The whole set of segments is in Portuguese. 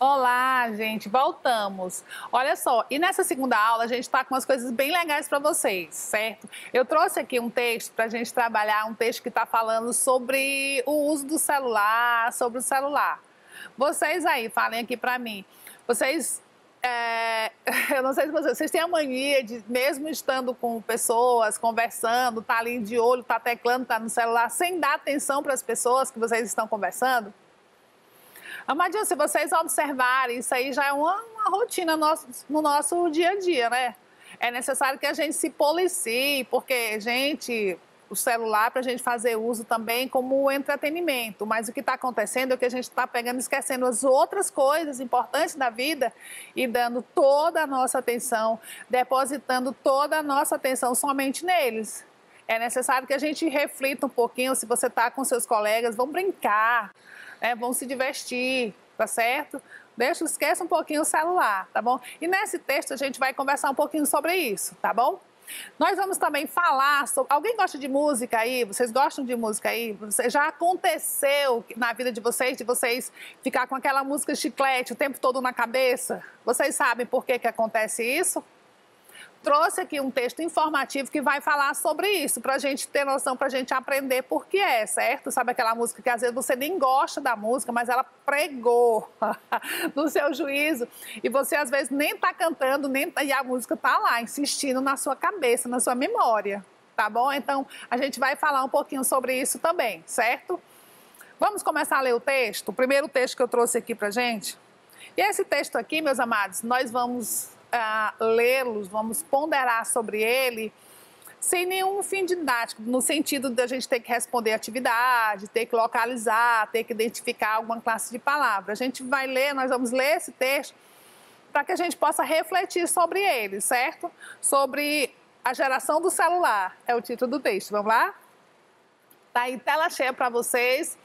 Olá, gente, voltamos. Olha só, e nessa segunda aula a gente está com umas coisas bem legais para vocês, certo? Eu trouxe aqui um texto para a gente trabalhar, um texto que está falando sobre o uso do celular, sobre o celular. Vocês aí, falem aqui para mim. Vocês, eu não sei se vocês têm a mania de, mesmo estando com pessoas, conversando, tá ali de olho, tá teclando, tá no celular, sem dar atenção para as pessoas que vocês estão conversando? Amadinho, se vocês observarem, isso aí já é uma rotina no nosso dia a dia, né? É necessário que a gente se policie, porque, gente, o celular para a gente fazer uso também como entretenimento, mas o que está acontecendo é que a gente está pegando, esquecendo as outras coisas importantes da vida e dando toda a nossa atenção, depositando toda a nossa atenção somente neles. É necessário que a gente reflita um pouquinho, se você está com seus colegas, vão brincar, vão se divertir, tá certo? Esqueça um pouquinho o celular, tá bom? E nesse texto a gente vai conversar um pouquinho sobre isso, tá bom? Nós vamos também falar sobre... Alguém gosta de música aí? Vocês gostam de música aí? Já aconteceu na vida de vocês ficar com aquela música chiclete o tempo todo na cabeça? Vocês sabem por que acontece isso? Trouxe aqui um texto informativo que vai falar sobre isso, para a gente ter noção, para a gente aprender por que é, certo? Sabe aquela música que às vezes você nem gosta da música, mas ela pregou no seu juízo, e você às vezes nem está cantando, e a música está lá, insistindo na sua cabeça, na sua memória, tá bom? Então, a gente vai falar um pouquinho sobre isso também, certo? Vamos começar a ler o texto? O primeiro texto que eu trouxe aqui para gente. E esse texto aqui, meus amados, nós vamos... lê-los, vamos ponderar sobre ele sem nenhum fim didático, no sentido de a gente ter que responder atividade, ter que localizar, ter que identificar alguma classe de palavra. A gente vai ler, nós vamos ler esse texto para que a gente possa refletir sobre ele, certo? Sobre a geração do celular, é o título do texto. Vamos lá? Tá aí tela cheia para vocês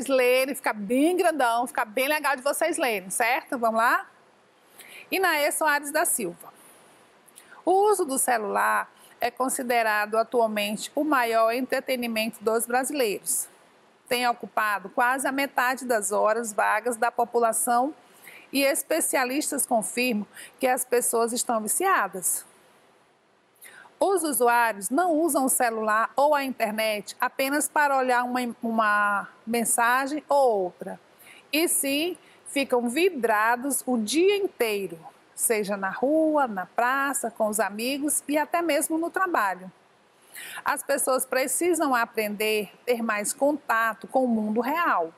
lerem, ficar bem grandão, ficar bem legal de vocês lerem, certo? Vamos lá? Inaê Soares da Silva. O uso do celular é considerado atualmente o maior entretenimento dos brasileiros. Tem ocupado quase a metade das horas vagas da população e especialistas confirmam que as pessoas estão viciadas. Os usuários não usam o celular ou a internet apenas para olhar uma mensagem ou outra, e sim ficam vidrados o dia inteiro, seja na rua, na praça, com os amigos e até mesmo no trabalho. As pessoas precisam aprender a ter mais contato com o mundo real.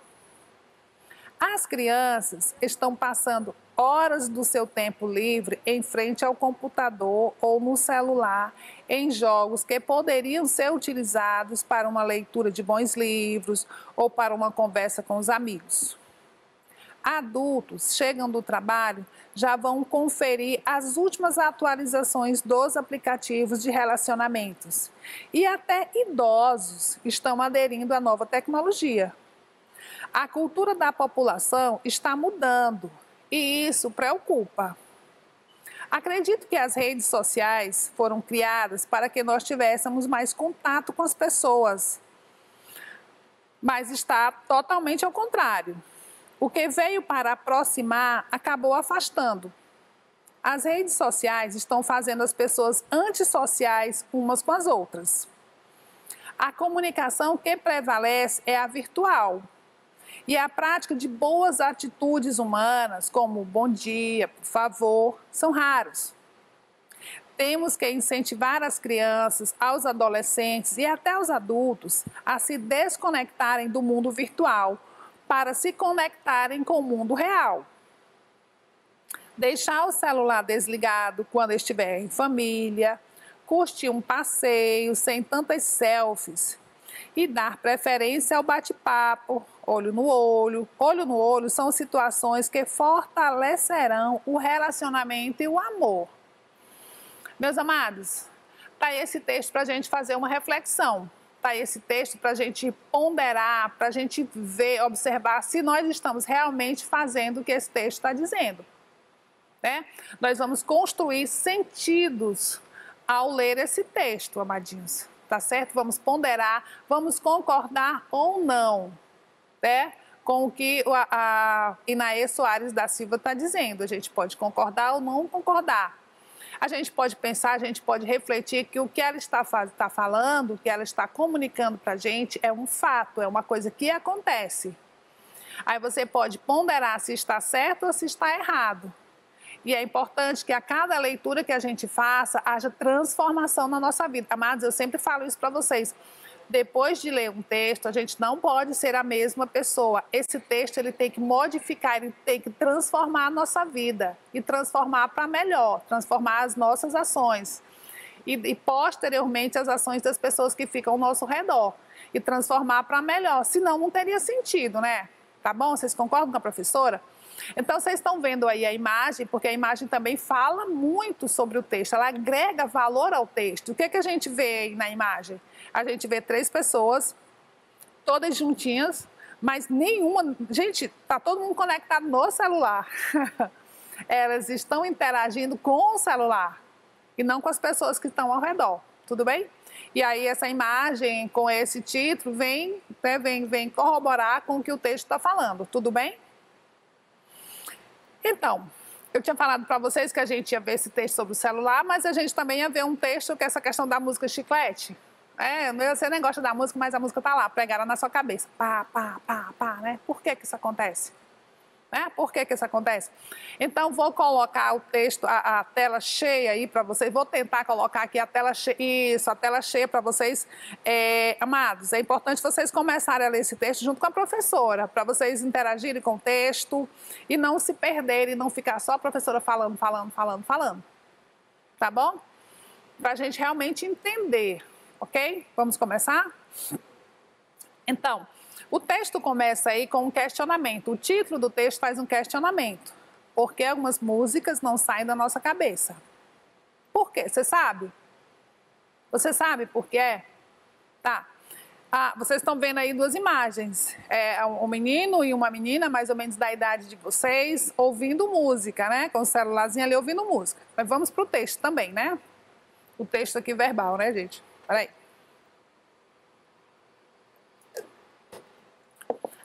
As crianças estão passando horas do seu tempo livre em frente ao computador ou no celular, em jogos que poderiam ser utilizados para uma leitura de bons livros ou para uma conversa com os amigos. Adultos chegam do trabalho, já vão conferir as últimas atualizações dos aplicativos de relacionamentos. E até idosos estão aderindo à nova tecnologia. A cultura da população está mudando e isso preocupa. Acredito que as redes sociais foram criadas para que nós tivéssemos mais contato com as pessoas, mas está totalmente ao contrário. O que veio para aproximar acabou afastando. As redes sociais estão fazendo as pessoas antissociais umas com as outras. A comunicação que prevalece é a virtual. E a prática de boas atitudes humanas, como bom dia, por favor, são raros. Temos que incentivar as crianças, aos adolescentes e até os adultos a se desconectarem do mundo virtual, para se conectarem com o mundo real. Deixar o celular desligado quando estiver em família, curtir um passeio sem tantas selfies e dar preferência ao bate-papo, olho no olho. Olho no olho são situações que fortalecerão o relacionamento e o amor. Meus amados, tá aí esse texto para a gente fazer uma reflexão. Tá esse texto para a gente ponderar, para a gente ver, observar se nós estamos realmente fazendo o que esse texto está dizendo. Né? Nós vamos construir sentidos ao ler esse texto, amadinhos. Tá certo? Vamos ponderar, vamos concordar ou não. Né? com o que a Inaê Soares da Silva está dizendo. A gente pode concordar ou não concordar. A gente pode pensar, a gente pode refletir que o que ela está falando, o que ela está comunicando para a gente é um fato, é uma coisa que acontece. Aí você pode ponderar se está certo ou se está errado. E é importante que a cada leitura que a gente faça, haja transformação na nossa vida. Amados, eu sempre falo isso para vocês. Depois de ler um texto, a gente não pode ser a mesma pessoa. Esse texto ele tem que modificar, ele tem que transformar a nossa vida. E transformar para melhor, transformar as nossas ações. E posteriormente as ações das pessoas que ficam ao nosso redor. E transformar para melhor, senão não teria sentido, né? Tá bom? Vocês concordam com a professora? Então, vocês estão vendo aí a imagem, porque a imagem também fala muito sobre o texto, ela agrega valor ao texto. O que a gente vê aí na imagem? A gente vê 3 pessoas, todas juntinhas, mas nenhuma... Gente, tá todo mundo conectado no celular. Elas estão interagindo com o celular e não com as pessoas que estão ao redor, tudo bem? E aí essa imagem com esse título vem corroborar com o que o texto está falando, tudo bem? Então, eu tinha falado para vocês que a gente ia ver esse texto sobre o celular, mas a gente também ia ver um texto que é essa questão da música chiclete. Você nem gosta da música, mas a música está lá, pregada na sua cabeça. Pá, pá, pá, pá, né? Por que isso acontece? Por que isso acontece? Então, vou colocar o texto, a tela cheia aí para vocês. Vou tentar colocar aqui a tela cheia. Isso, a tela cheia para vocês. Amados, é importante vocês começarem a ler esse texto junto com a professora, para vocês interagirem com o texto e não se perderem, não ficar só a professora falando. Tá bom? Para a gente realmente entender, ok? Vamos começar? Então, o texto começa aí com um questionamento. O título do texto faz um questionamento. Por que algumas músicas não saem da nossa cabeça? Por quê? Você sabe? Você sabe por quê? Tá. Vocês estão vendo aí 2 imagens. Um menino e uma menina, mais ou menos da idade de vocês, ouvindo música, né? Com o celularzinho ali ouvindo música. Mas vamos para o texto também, né? O texto aqui verbal, né, gente? Peraí.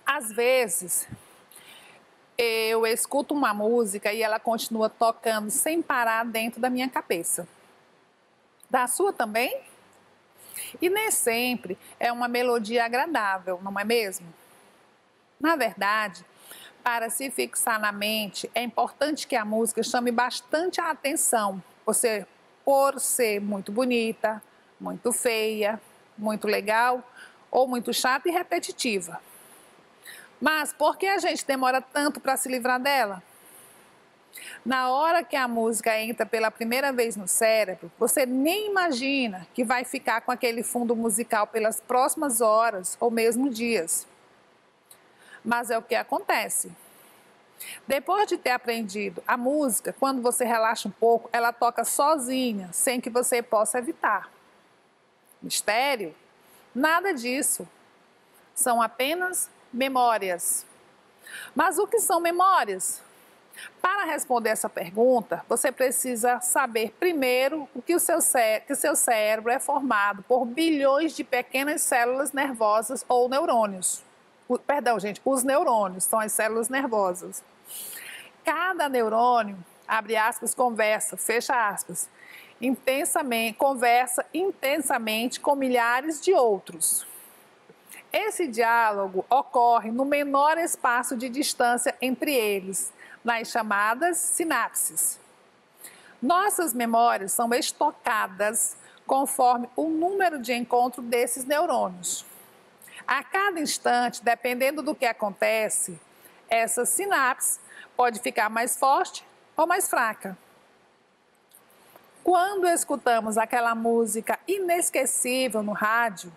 Às vezes, eu escuto uma música e ela continua tocando sem parar dentro da minha cabeça. Da sua também? E nem sempre é uma melodia agradável, não é mesmo? Na verdade, para se fixar na mente, é importante que a música chame bastante a atenção. Por ser muito bonita, muito feia, muito legal ou muito chata e repetitiva. Mas por que a gente demora tanto para se livrar dela? Na hora que a música entra pela primeira vez no cérebro, você nem imagina que vai ficar com aquele fundo musical pelas próximas horas ou mesmo dias. Mas é o que acontece. Depois de ter aprendido a música, quando você relaxa um pouco, ela toca sozinha, sem que você possa evitar. Mistério? Nada disso. São apenas memórias. Mas o que são memórias? Para responder essa pergunta, você precisa saber primeiro que o seu cérebro é formado por bilhões de pequenas células nervosas ou neurônios. Perdão, gente, os neurônios são as células nervosas. Cada neurônio, abre aspas, conversa, fecha aspas, conversa intensamente com milhares de outros. Esse diálogo ocorre no menor espaço de distância entre eles, nas chamadas sinapses. Nossas memórias são estocadas conforme o número de encontro desses neurônios. A cada instante, dependendo do que acontece, essa sinapse pode ficar mais forte ou mais fraca. Quando escutamos aquela música inesquecível no rádio,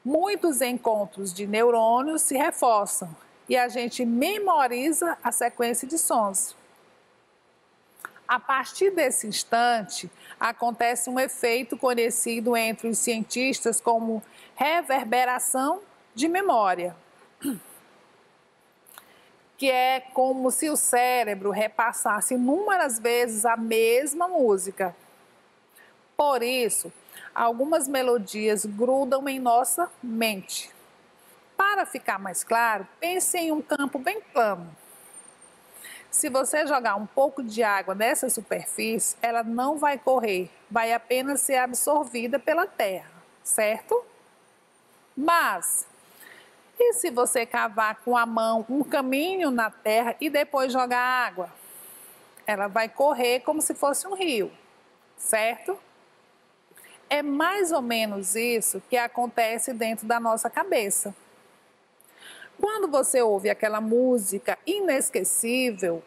muitos encontros de neurônios se reforçam e a gente memoriza a sequência de sons. A partir desse instante, acontece um efeito conhecido entre os cientistas como reverberação de memória, que é como se o cérebro repassasse inúmeras vezes a mesma música. Por isso, algumas melodias grudam em nossa mente. Para ficar mais claro, pense em um campo bem plano. Se você jogar um pouco de água nessa superfície, ela não vai correr, vai apenas ser absorvida pela terra, certo? Mas, e se você cavar com a mão um caminho na terra e depois jogar água? Ela vai correr como se fosse um rio, certo? É mais ou menos isso que acontece dentro da nossa cabeça. Quando você ouve aquela música inesquecível,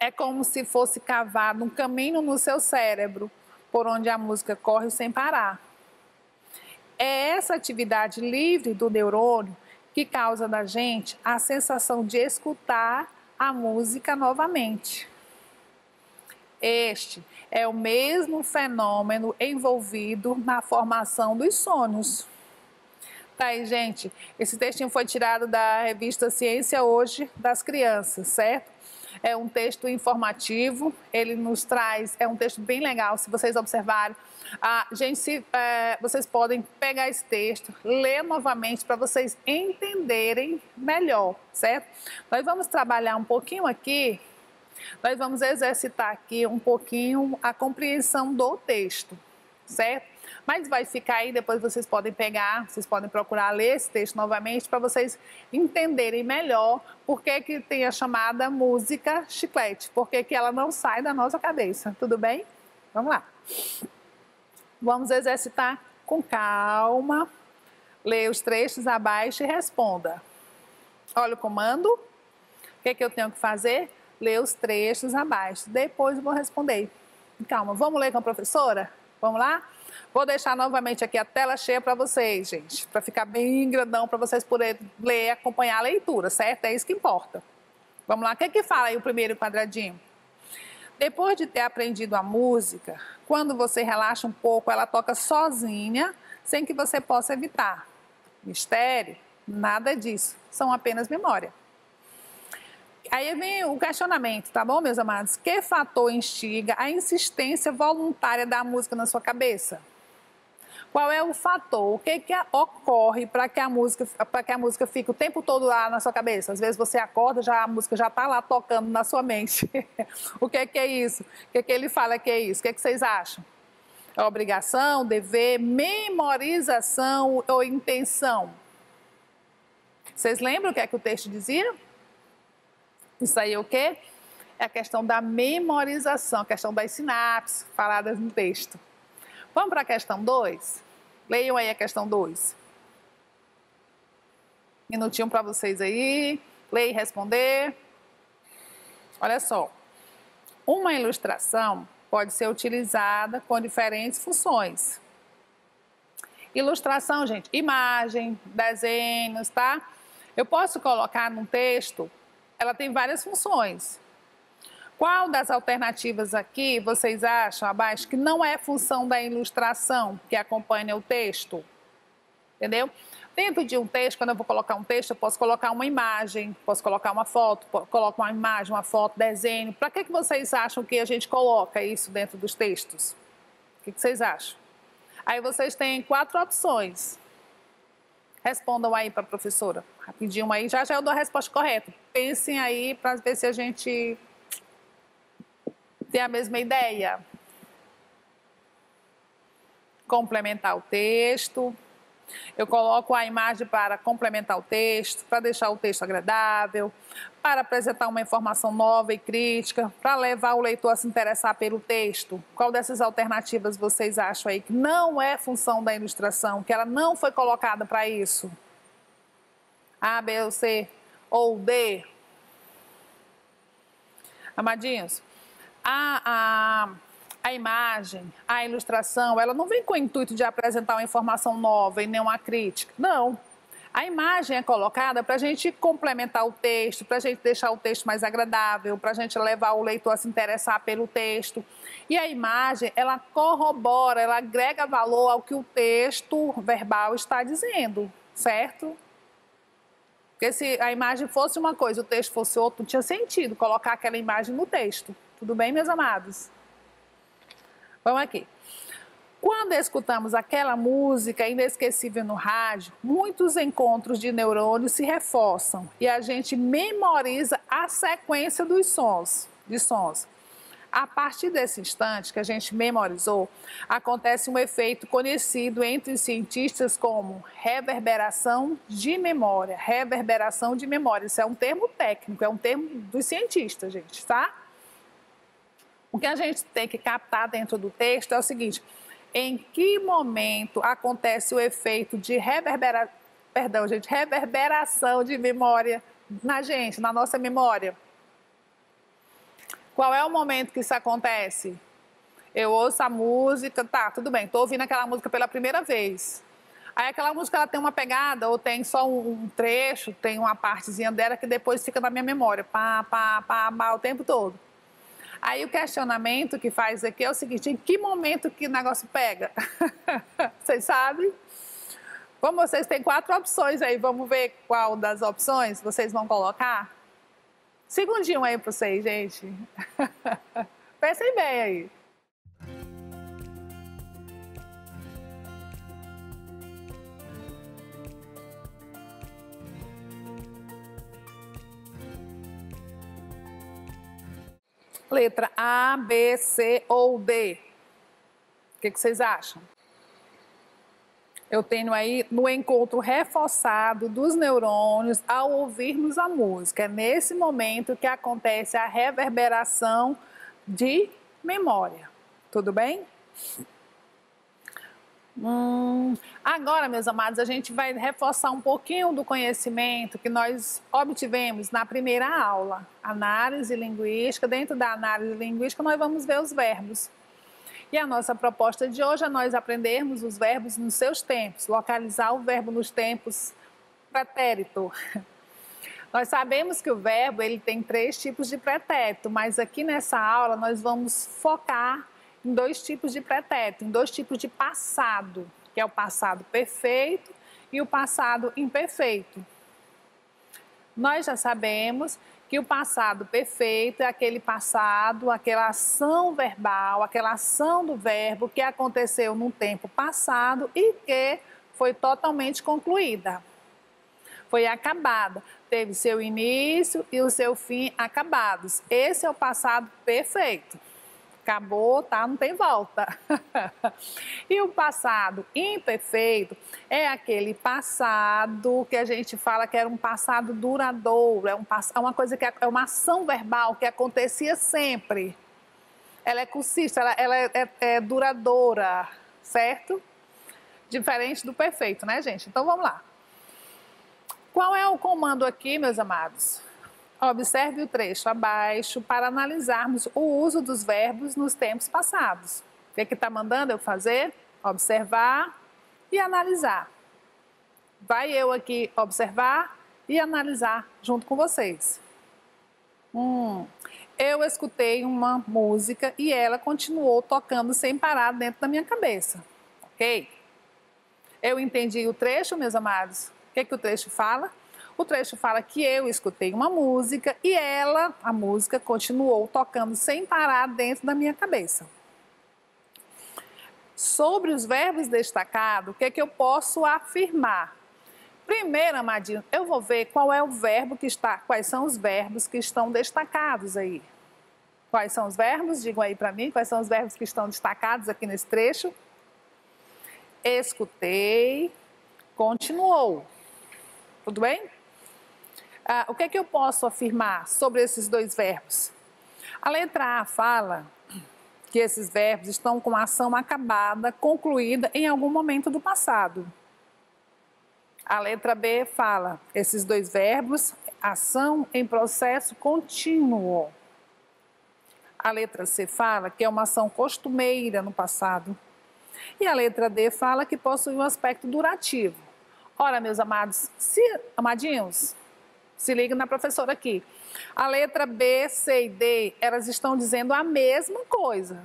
é como se fosse cavado um caminho no seu cérebro, por onde a música corre sem parar. É essa atividade livre do neurônio que causa na gente a sensação de escutar a música novamente. Este é o mesmo fenômeno envolvido na formação dos sonhos. Tá aí, gente, esse textinho foi tirado da revista Ciência Hoje das Crianças, certo? É um texto informativo, ele nos traz, é um texto bem legal, se vocês observarem. Gente, vocês podem pegar esse texto, ler novamente para vocês entenderem melhor, certo? Nós vamos trabalhar um pouquinho aqui, nós vamos exercitar aqui um pouquinho a compreensão do texto, certo? Mas vai ficar aí, depois vocês podem pegar, vocês podem procurar ler esse texto novamente para vocês entenderem melhor por que tem a chamada música chiclete, porque que ela não sai da nossa cabeça, tudo bem? Vamos lá. Vamos exercitar com calma, leia os trechos abaixo e responda. Olha o comando, o que eu tenho que fazer? Ler os trechos abaixo, depois eu vou responder. Calma, vamos ler com a professora? Vamos lá? Vou deixar novamente aqui a tela cheia para vocês, gente, para ficar bem grandão, para vocês poderem ler e acompanhar a leitura, certo? É isso que importa. Vamos lá, o que fala aí o primeiro quadradinho? Depois de ter aprendido a música, quando você relaxa um pouco, ela toca sozinha, sem que você possa evitar. Mistério? Nada disso, são apenas memória. Aí vem o questionamento, tá bom, meus amados? Que fator instiga a insistência voluntária da música na sua cabeça? Qual é o fator? O que ocorre para que a música fique o tempo todo lá na sua cabeça? Às vezes você acorda, a música já está lá tocando na sua mente. O que é isso? O que ele fala que é isso? O que vocês acham? É obrigação, dever, memorização ou intenção? Vocês lembram o que o texto dizia? Isso aí é o quê? É a questão da memorização, a questão das sinapses faladas no texto. Vamos para a questão 2? Leiam aí a questão 2. Minutinho para vocês aí. Ler e responder. Olha só. Uma ilustração pode ser utilizada com diferentes funções. Ilustração, gente, imagem, desenhos, tá? Eu posso colocar num texto, ela tem várias funções. Qual das alternativas aqui vocês acham abaixo que não é função da ilustração que acompanha o texto? Entendeu? Dentro de um texto, quando eu vou colocar um texto, eu posso colocar uma imagem, posso colocar uma foto, coloco uma imagem, uma foto, desenho. Para que vocês acham que a gente coloca isso dentro dos textos? O que vocês acham? Aí vocês têm 4 opções. Respondam aí para a professora, rapidinho aí, já eu dou a resposta correta. Pensem aí para ver se a gente tem a mesma ideia. Complementar o texto. Eu coloco a imagem para complementar o texto, para deixar o texto agradável, para apresentar uma informação nova e crítica, para levar o leitor a se interessar pelo texto. Qual dessas alternativas vocês acham aí que não é função da ilustração, que ela não foi colocada para isso? A, B ou C ou D? Amadinhos, a imagem, a ilustração, ela não vem com o intuito de apresentar uma informação nova e nem uma crítica. Não. A imagem é colocada para a gente complementar o texto, para a gente deixar o texto mais agradável, para a gente levar o leitor a se interessar pelo texto. E a imagem, ela corrobora, ela agrega valor ao que o texto verbal está dizendo, certo? Porque se a imagem fosse uma coisa, o texto fosse outro, não tinha sentido colocar aquela imagem no texto. Tudo bem, meus amados? Vamos aqui. Quando escutamos aquela música inesquecível no rádio, muitos encontros de neurônios se reforçam e a gente memoriza a sequência dos sons, de sons. A partir desse instante que a gente memorizou, acontece um efeito conhecido entre os cientistas como reverberação de memória. Reverberação de memória, isso é um termo técnico, é um termo dos cientistas, gente, tá? O que a gente tem que captar dentro do texto é o seguinte: em que momento acontece o efeito de reverberação de memória na gente, na nossa memória? Qual é o momento que isso acontece? Eu ouço a música, tá, tudo bem, tô ouvindo aquela música pela primeira vez. Aí aquela música ela tem uma pegada, ou tem só um trecho, tem uma partezinha dela que depois fica na minha memória, pá, o tempo todo. Aí o questionamento que faz aqui é o seguinte: em que momento que o negócio pega? Vocês sabem? Como vocês têm 4 opções aí, vamos ver qual das opções vocês vão colocar? Segundinho aí para vocês, gente. Pensem bem aí. Letra A, B, C ou D? O que vocês acham? Eu tenho aí no encontro reforçado dos neurônios ao ouvirmos a música. É nesse momento que acontece a reverberação de memória. Tudo bem? Agora, meus amados, a gente vai reforçar um pouquinho do conhecimento que nós obtivemos na primeira aula. Análise linguística. Dentro da análise linguística, nós vamos ver os verbos. E a nossa proposta de hoje é nós aprendermos os verbos nos seus tempos, localizar o verbo nos tempos pretérito. Nós sabemos que o verbo ele tem 3 tipos de pretérito, mas aqui nessa aula nós vamos focar em 2 tipos de pretérito, em 2 tipos de passado, que é o passado perfeito e o passado imperfeito. Nós já sabemos que o passado perfeito é aquele passado, aquela ação verbal, aquela ação do verbo que aconteceu no tempo passado e que foi totalmente concluída. Foi acabada, teve seu início e o seu fim acabados. Esse é o passado perfeito. Acabou, tá? Não tem volta. E o passado imperfeito é aquele passado que a gente fala que era um passado duradouro, é uma coisa que é uma ação verbal que acontecia sempre. Ela é consistente, ela é duradoura, certo? Diferente do perfeito, né, gente? Então vamos lá. Qual é o comando aqui, meus amados? Observe o trecho abaixo para analisarmos o uso dos verbos nos tempos passados. O que está mandando eu fazer? Observar e analisar. Vai eu aqui observar e analisar junto com vocês. Eu escutei uma música e ela continuou tocando sem parar dentro da minha cabeça. Ok? Eu entendi o trecho, meus amados. O que o trecho fala? O trecho fala que eu escutei uma música e a música continuou tocando sem parar dentro da minha cabeça. Sobre os verbos destacados, o que eu posso afirmar? Primeiro, amadinho, eu vou ver qual é o verbo que está, quais são os verbos que estão destacados aí. Quais são os verbos? Digam aí para mim, quais são os verbos que estão destacados aqui nesse trecho? Escutei, continuou. Tudo bem? O que eu posso afirmar sobre esses 2 verbos? A letra A fala que esses verbos estão com a ação acabada, concluída em algum momento do passado. A letra B fala, esses 2 verbos, ação em processo contínuo. A letra C fala que é uma ação costumeira no passado. E a letra D fala que possui um aspecto durativo. Ora, meus amados, amadinhos, se liga na professora aqui. A letra B, C e D, elas estão dizendo a mesma coisa.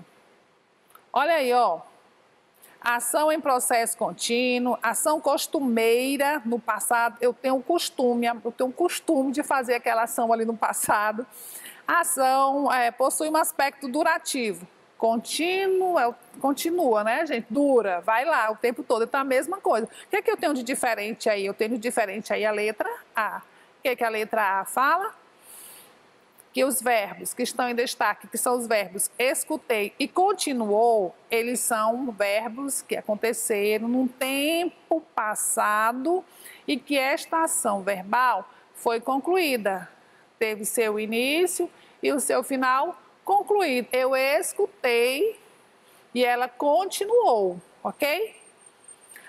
Olha aí, ó. Ação em processo contínuo, ação costumeira no passado. Eu tenho um costume de fazer aquela ação ali no passado. A ação possui um aspecto durativo. Contínuo, continua, né, gente? Dura, vai lá o tempo todo. Então, a mesma coisa. O que é que eu tenho de diferente aí? Eu tenho de diferente aí a letra A. O que é que a letra A fala? Que os verbos que estão em destaque, que são os verbos escutei e continuou, eles são verbos que aconteceram num tempo passado e que esta ação verbal foi concluída. Teve seu início e o seu final concluído. Eu escutei e ela continuou, ok?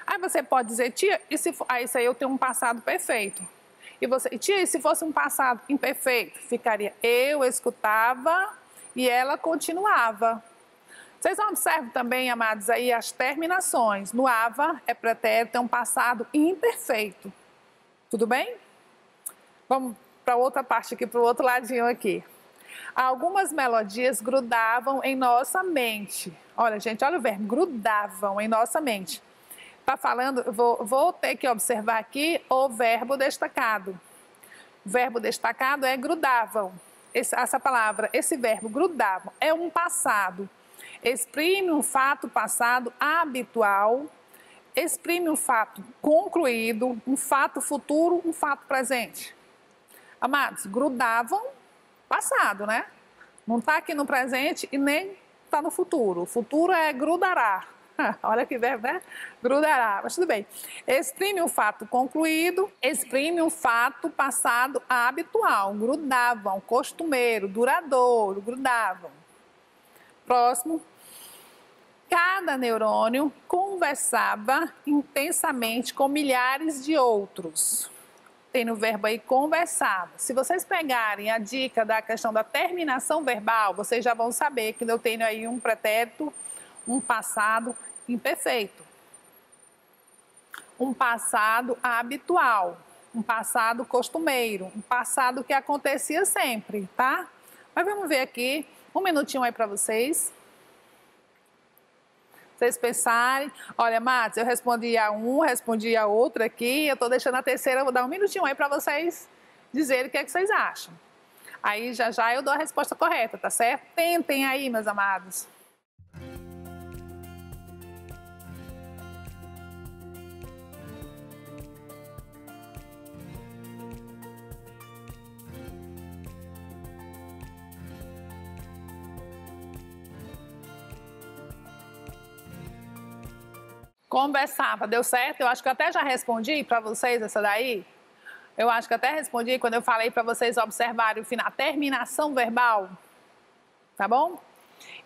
Aí você pode dizer, tia, isso aí eu tenho um passado perfeito. E você, tia, e se fosse um passado imperfeito? Ficaria eu escutava e ela continuava. Vocês observam também, amados, aí as terminações. No ava é pretérito, é um passado imperfeito. Tudo bem? Vamos para outra parte aqui, para o outro ladinho aqui. Algumas melodias grudavam em nossa mente. Olha, gente, olha o verbo, grudavam em nossa mente. Está falando, vou ter que observar aqui o verbo destacado. O verbo destacado é grudavam. Essa palavra, esse verbo grudavam, é um passado. Exprime um fato passado habitual, exprime um fato concluído, um fato futuro, um fato presente. Amados, grudavam, passado, né? Não está aqui no presente e nem está no futuro. O futuro é grudará. Olha que verbo, né? Grudará, mas tudo bem. Exprime um fato concluído, exprime um fato passado habitual. Grudavam, costumeiro, duradouro, grudavam. Próximo. Cada neurônio conversava intensamente com milhares de outros. Tem no verbo aí conversava. Se vocês pegarem a dica da questão da terminação verbal, vocês já vão saber que eu tenho aí um pretérito, um passado imperfeito, um passado habitual, um passado costumeiro, um passado que acontecia sempre, tá? Mas vamos ver aqui, um minutinho aí para vocês. Vocês pensarem, olha, Matos, eu respondi a um, respondi a outro aqui, eu estou deixando a terceira, eu vou dar um minutinho aí para vocês dizerem o que é que vocês acham. Aí já já eu dou a resposta correta, tá certo? Tentem aí, meus amados. Conversava, deu certo? Eu acho que eu até já respondi para vocês essa daí. Eu acho que até respondi quando eu falei para vocês observarem o final, a terminação verbal, tá bom?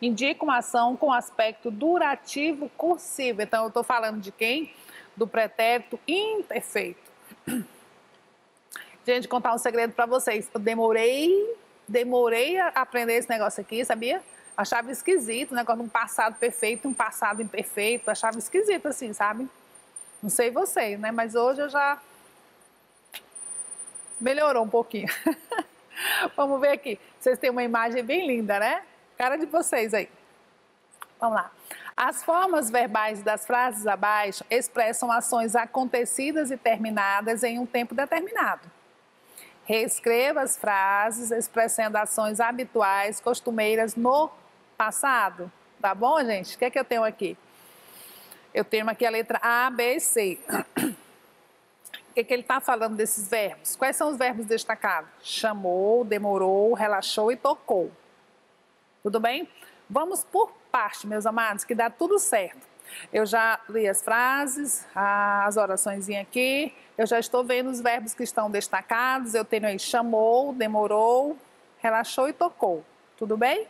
Indica uma ação com aspecto durativo cursivo. Então, eu estou falando de quem? Do pretérito imperfeito. Gente, contar um segredo para vocês. Eu demorei a aprender esse negócio aqui, sabia? Achava esquisito, o negócio de um passado perfeito, um passado imperfeito. Achava esquisito assim, sabe? Não sei vocês, né? Mas hoje eu já melhorou um pouquinho. Vamos ver aqui. Vocês têm uma imagem bem linda, né? Cara de vocês aí. Vamos lá. As formas verbais das frases abaixo expressam ações acontecidas e terminadas em um tempo determinado. Reescreva as frases expressando ações habituais, costumeiras no passado. Tá bom, gente? O que é que eu tenho aqui? Eu tenho aqui a letra A, B e C. O que é que ele está falando desses verbos? Quais são os verbos destacados? Chamou, demorou, relaxou e tocou. Tudo bem? Vamos por parte, meus amados, que dá tudo certo. Eu já li as frases, as orações aqui, eu já estou vendo os verbos que estão destacados, eu tenho aí chamou, demorou, relaxou e tocou. Tudo bem?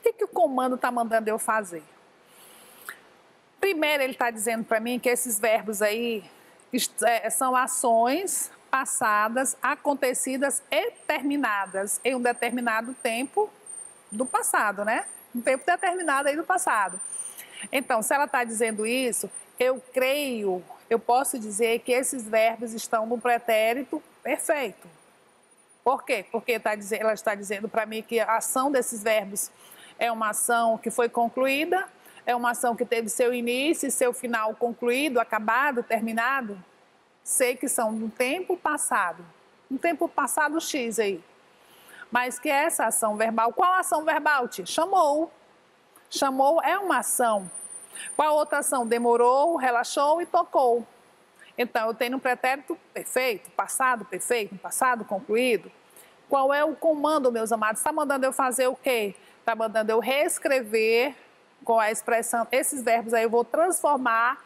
O que o comando está mandando eu fazer? Primeiro ele está dizendo para mim que esses verbos aí são ações passadas, acontecidas e terminadas em um determinado tempo do passado, né? Um tempo determinado aí do passado. Então, se ela está dizendo isso, eu creio, eu posso dizer que esses verbos estão no pretérito perfeito. Por quê? Porque ela está dizendo para mim que a ação desses verbos é uma ação que foi concluída, é uma ação que teve seu início e seu final concluído, acabado, terminado. Sei que são no tempo passado. Um tempo passado X aí. Mas que essa ação verbal, qual ação verbal, tia? Chamou. Chamou é uma ação. Qual outra ação? Demorou, relaxou e tocou. Então, eu tenho um pretérito perfeito, passado perfeito, passado concluído. Qual é o comando, meus amados? Está mandando eu fazer o quê? Está mandando eu reescrever com a expressão, esses verbos aí eu vou transformar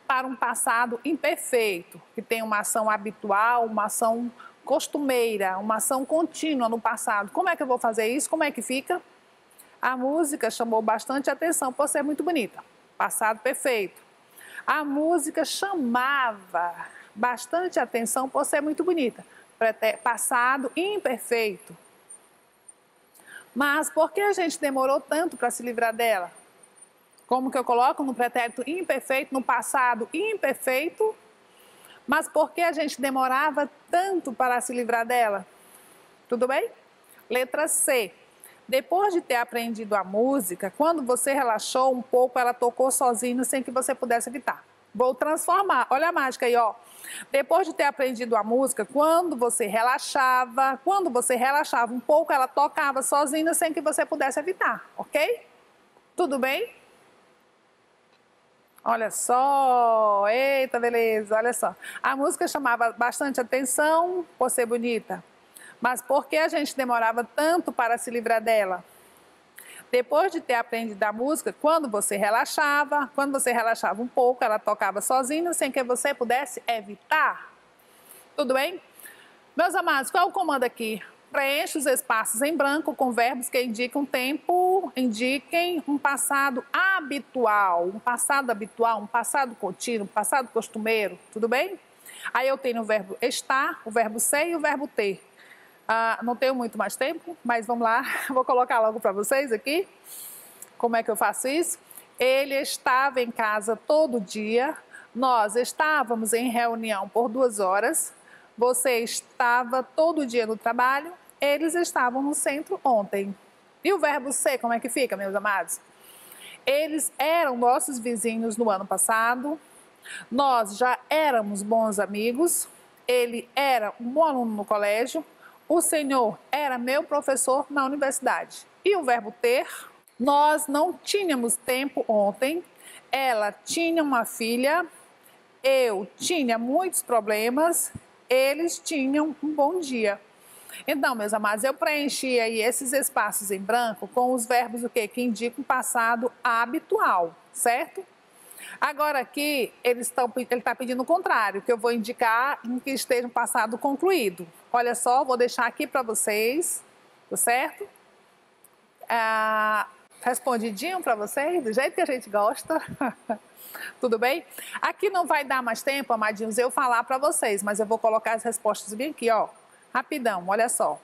para um passado imperfeito, que tem uma ação habitual, uma ação costumeira, uma ação contínua no passado. Como é que eu vou fazer isso? Como é que fica? A música chamou bastante atenção por ser muito bonita. Passado perfeito. A música chamava bastante atenção por ser muito bonita. Passado imperfeito. Mas por que a gente demorou tanto para se livrar dela? Como que eu coloco no pretérito imperfeito, no passado imperfeito? Mas por que a gente demorava tanto para se livrar dela? Tudo bem? Letra C. Depois de ter aprendido a música, quando você relaxou um pouco, ela tocou sozinha sem que você pudesse evitar. Vou transformar. Olha a mágica aí, ó. Depois de ter aprendido a música, quando você relaxava um pouco, ela tocava sozinha sem que você pudesse evitar, ok? Tudo bem? Olha só, eita, beleza, olha só. A música chamava bastante atenção por ser bonita. Mas por que a gente demorava tanto para se livrar dela? Depois de ter aprendido a música, quando você relaxava um pouco, ela tocava sozinha, sem que você pudesse evitar. Tudo bem? Meus amados, qual é o comando aqui? Preencha os espaços em branco com verbos que indicam tempo, indiquem um passado habitual, um passado contínuo, um passado costumeiro, tudo bem? Aí eu tenho o verbo estar, o verbo ser e o verbo ter. Não tenho muito mais tempo, mas vamos lá, vou colocar logo para vocês aqui. Como é que eu faço isso? Ele estava em casa todo dia, nós estávamos em reunião por 2 horas, você estava todo dia no trabalho, eles estavam no centro ontem. E o verbo ser, como é que fica, meus amados? Eles eram nossos vizinhos no ano passado, nós já éramos bons amigos, ele era um bom aluno no colégio, o Senhor era meu professor na universidade. E o verbo ter, nós não tínhamos tempo ontem, ela tinha uma filha, eu tinha muitos problemas, eles tinham um bom dia. Então, meus amados, eu preenchi aí esses espaços em branco com os verbos o quê? Que indicam passado habitual, certo? Agora aqui, ele está pedindo o contrário, que eu vou indicar em que esteja um passado concluído. Olha só, vou deixar aqui para vocês, tá certo? Respondidinho para vocês, do jeito que a gente gosta. Tudo bem? Aqui não vai dar mais tempo, amadinhos, eu falar para vocês, mas eu vou colocar as respostas bem aqui, ó. Rapidão, olha só.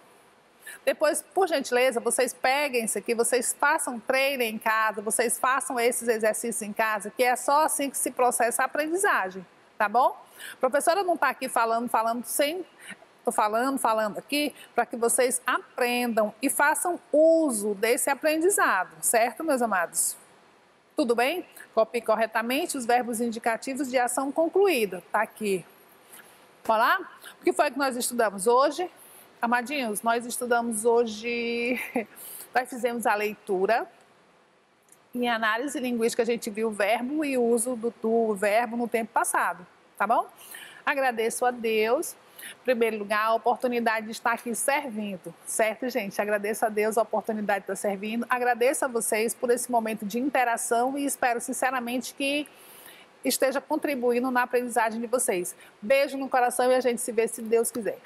Depois, por gentileza, vocês peguem isso aqui, vocês façam treino em casa, vocês façam esses exercícios em casa, que é só assim que se processa a aprendizagem, tá bom? A professora não está aqui falando sem... Estou falando aqui para que vocês aprendam e façam uso desse aprendizado, certo, meus amados? Tudo bem? Copie corretamente os verbos indicativos de ação concluída, tá aqui. Vamos lá? O que foi que nós estudamos hoje? Amadinhos, nós estudamos hoje, nós fizemos a leitura. Em análise linguística a gente viu o verbo e o uso do verbo no tempo passado, tá bom? Agradeço a Deus, em primeiro lugar, a oportunidade de estar aqui servindo, certo, gente? Agradeço a Deus a oportunidade de estar servindo, agradeço a vocês por esse momento de interação e espero sinceramente que esteja contribuindo na aprendizagem de vocês. Beijo no coração e a gente se vê se Deus quiser.